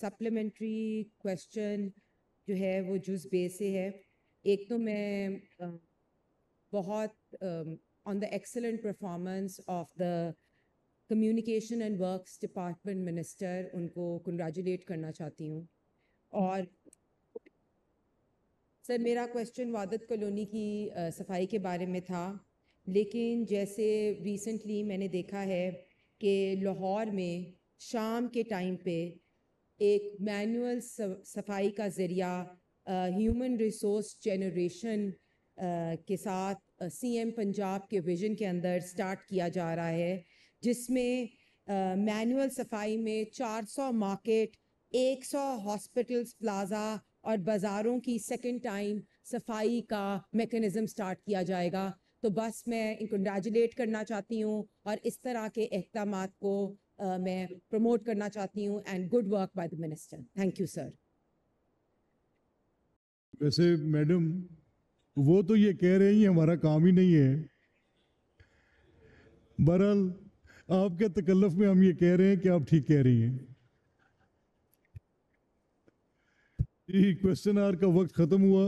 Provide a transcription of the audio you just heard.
Supplementary question جو ہے وہ جز بے سے ہے. ایک تو میں بہت on the excellent performance of the communication and works department minister ان کو کنگریچولیٹ کرنا چاہتی ہوں. اور سر میرا کویشچن وادت کالونی کی صفائی کے بارے میں تھا، لیکن جیسے ریسنٹلی میں نے دیکھا ہے کہ لاہور میں شام کے ٹائم پہ ایک مینول صفائی کا ذریعہ ہیومن ریسورس جنریشن کے ساتھ سی ایم پنجاب کے ویژن کے اندر سٹارٹ کیا جا رہا ہے، جس میں مینول صفائی میں 400 مارکیٹ، 100 ہاسپٹلس، پلازا اور بازاروں کی سیکنڈ ٹائم صفائی کا میکنزم سٹارٹ کیا جائے گا. تو بس میں کنگریچولیٹ کرنا چاہتی ہوں اور اس طرح کے اقدامات کو میں پروموٹ کرنا چاہتی ہوں. And good work by the minister. Thank you sir. ویسے میڈم وہ تو یہ کہہ رہی ہیں ہمارا کام ہی نہیں ہے. بہرحال آپ کے تکلف میں ہم یہ کہہ رہے ہیں کہ آپ ٹھیک کہہ رہی ہیں. کویسچن آور کا وقت ختم ہوا.